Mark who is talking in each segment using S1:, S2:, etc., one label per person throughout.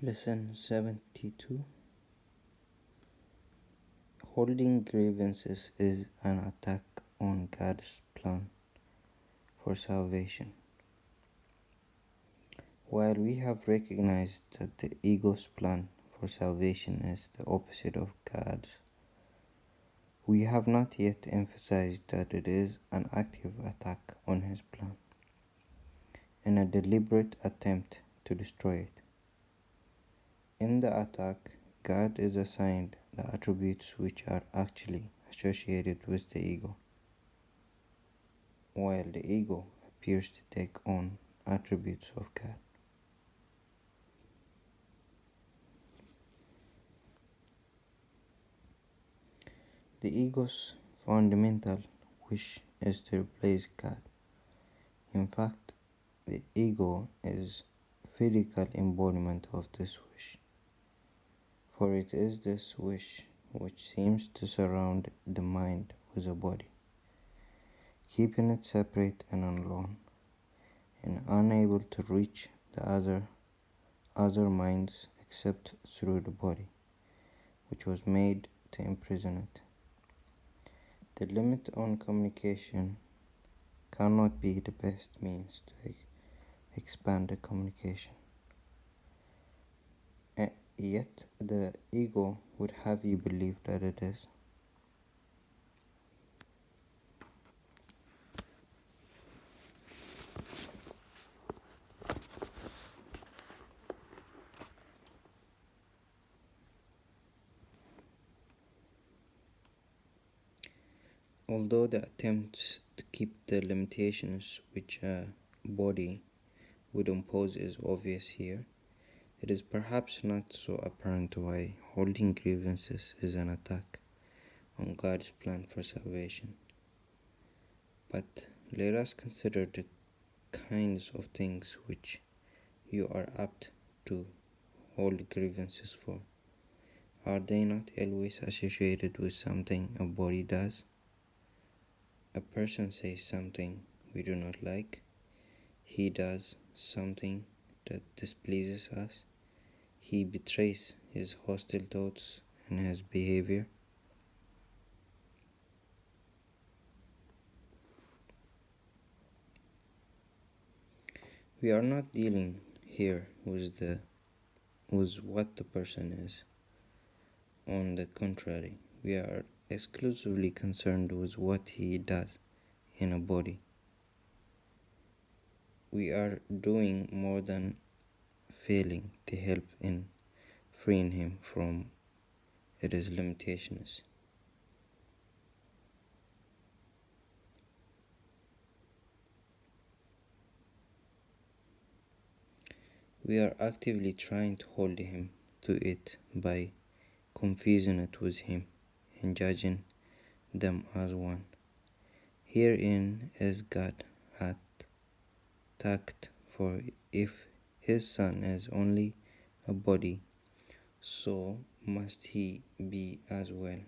S1: Lesson 72. Holding grievances is an attack on God's plan for salvation. While we have recognized that the ego's plan for salvation is the opposite of God's, we have not yet emphasized that it is an active attack on his plan and a deliberate attempt to destroy it. In the attack, God is assigned the attributes which are actually associated with the ego, while the ego appears to take on attributes of God. The ego's fundamental wish is to replace God. In fact, the ego is physical embodiment of this wish, for it is this wish which seems to surround the mind with a body, keeping it separate and alone, and unable to reach the other minds except through the body, which was made to imprison it. The limit on communication cannot be the best means to expand the communication. Yet the ego would have you believe that it is. Although the attempts to keep the limitations which a body would impose is obvious here, it is perhaps not so apparent why holding grievances is an attack on God's plan for salvation. But let us consider the kinds of things which you are apt to hold grievances for. Are they not always associated with something a body does? A person says something we do not like. He does something that displeases us. He betrays his hostile thoughts and his behavior. We are not dealing here with what the person is. On the contrary, we are exclusively concerned with what he does in a body. We are doing more than failing to help in freeing him from its limitations. We are actively trying to hold him to it by confusing it with him and judging them as one. Herein is God attacked, for if his Son is only a body, so must he be as well.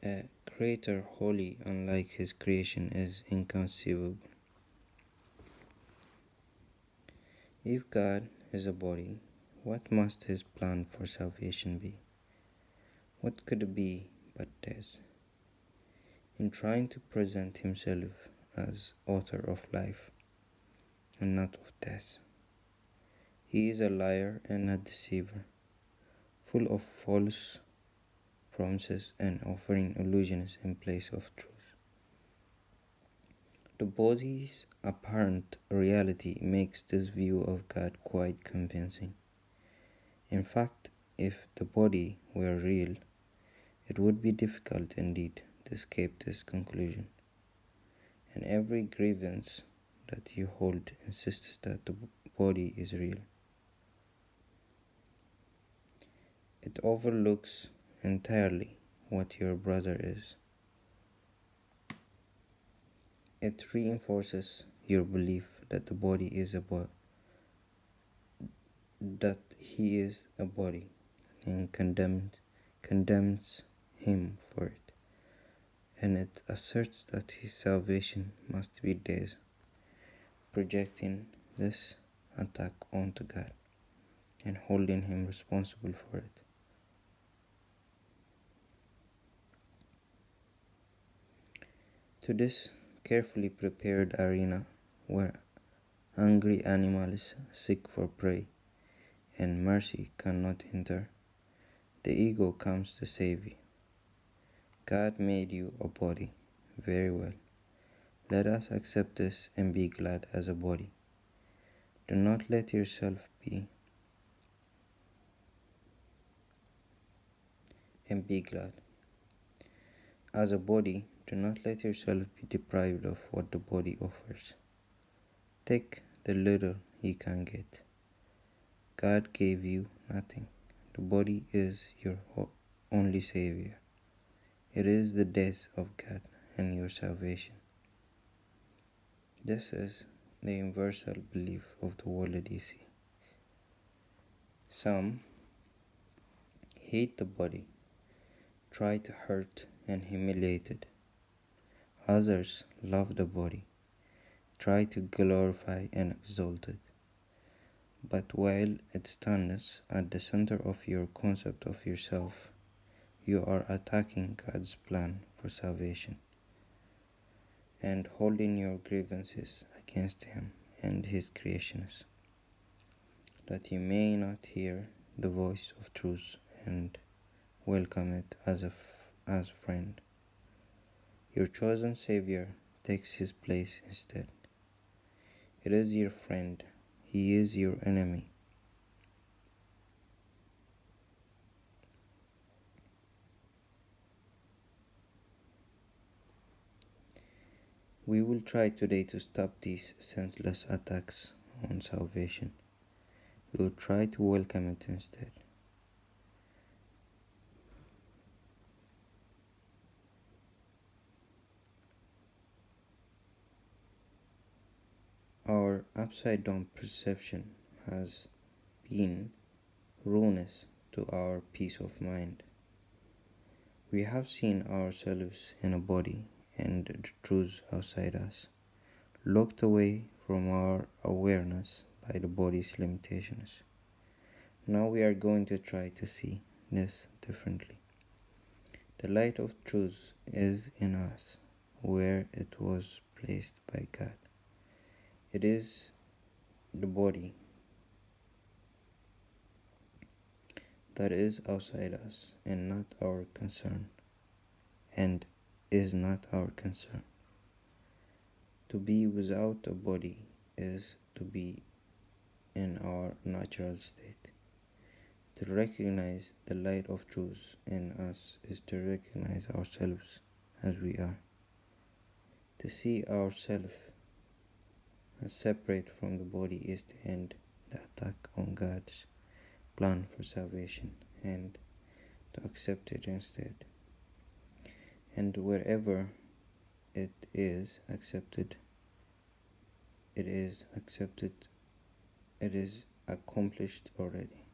S1: A creator wholly unlike his creation is inconceivable. If God is a body, what must his plan for salvation be? What could it be but death? In trying to present himself as author of life and not of death, he is a liar and a deceiver, full of false promises and offering illusions in place of truth. The body's apparent reality makes this view of God quite convincing. In fact, if the body were real, it would be difficult indeed to escape this conclusion. And every grievance that you hold insists that the body is real. It overlooks entirely what your brother is. It reinforces your belief that the body is that he is a body, and condemns him for it, and it asserts that his salvation must be death, projecting this attack onto God. and holding him responsible for it. To this carefully prepared arena where hungry animals seek for prey and mercy cannot enter, the ego comes to save you. God made you a body. Very well. Let us accept this and be glad as a body. Do not let yourself be and be glad. As a body, do not let yourself be deprived of what the body offers. Take the little he can get. God gave you nothing. The body is your only savior. It is the death of God and your salvation. This is the universal belief of the world ACIM. Some hate the body, try to hurt and humiliate it. Others love the body, try to glorify and exalt it. But while it stands at the center of your concept of yourself, you are attacking God's plan for salvation and holding your grievances against Him and His creations, that you may not hear the voice of truth and welcome it as friend. Your chosen Savior takes His place instead. It is your friend. He is your enemy. We will try today to stop these senseless attacks on salvation. We will try to welcome it instead. Our upside down perception has been ruinous to our peace of mind. We have seen ourselves in a body and the truths outside us, locked away from our awareness by the body's limitations. Now we are going to try to see this differently. The light of truth is in us, where it was placed by God. It is the body that is outside us and not our concern, and is not our concern. To be without a body is to be in our natural state. To recognize the light of truth in us is to recognize ourselves as we are. To see ourselves as separate from the body is to end the attack on God's plan for salvation and to accept it instead. And wherever it is accepted, it is accomplished already.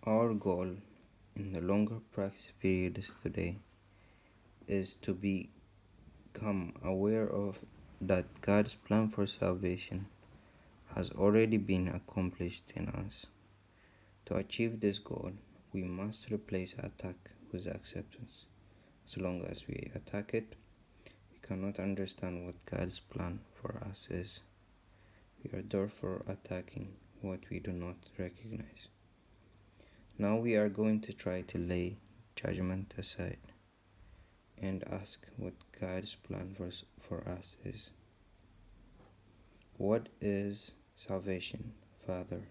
S1: Our goal in the longer practice periods today is to become aware of that God's plan for salvation has already been accomplished in us. To achieve this goal, we must replace attack with acceptance. As long as we attack it, we cannot understand what God's plan for us is. We are therefore attacking what we do not recognize. Now we are going to try to lay judgment aside and ask what God's plan for us is. What is salvation, Father?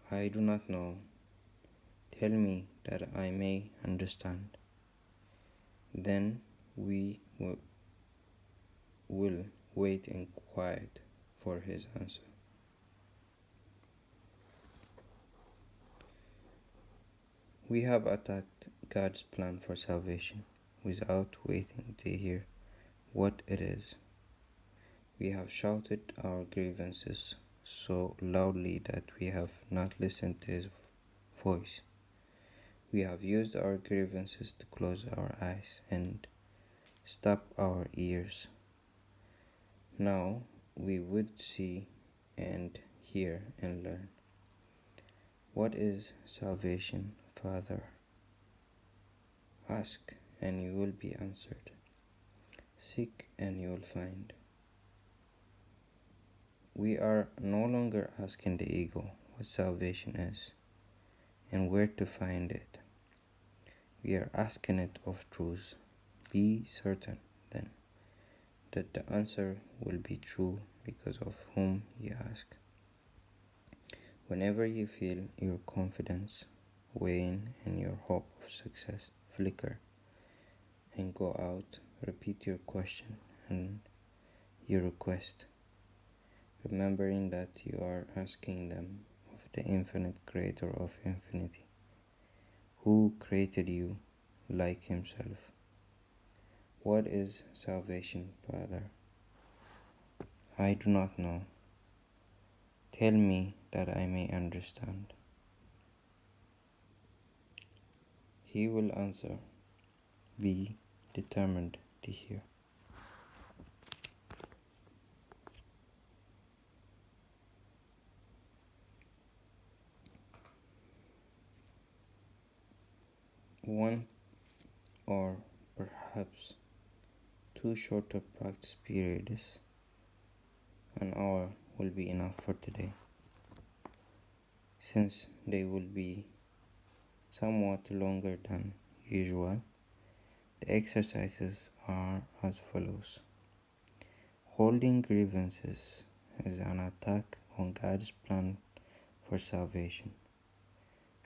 S1: I do not know. Tell me that I may understand. Then we will wait in quiet for his answer. We have attacked God's plan for salvation without waiting to hear what it is. We have shouted our grievances so loudly that we have not listened to his voice. We have used our grievances to close our eyes and stop our ears. Now we would see and hear and learn. What is salvation, Father? Ask and you will be answered. Seek and you will find. We are no longer asking the ego what salvation is and where to find it. We are asking it of truth. Be certain, then, that the answer will be true because of whom you ask. Whenever you feel your confidence wane and your hope of success flicker and go out, repeat your question and your request, remembering that you are asking them of the infinite creator of infinity, who created you like himself. What is salvation, Father? I do not know. Tell me that I may understand. He will answer, be determined to hear. One or perhaps two shorter practice periods, an hour will be enough for today, since they will be somewhat longer than usual. The exercises are as follows. Holding grievances is an attack on God's plan for salvation.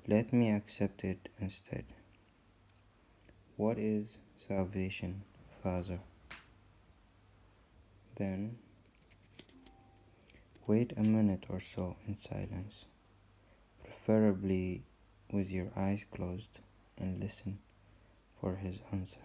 S1: Let me accept it instead. What is salvation, Father? Then wait a minute or so in silence, preferably with your eyes closed, and listen for his answer.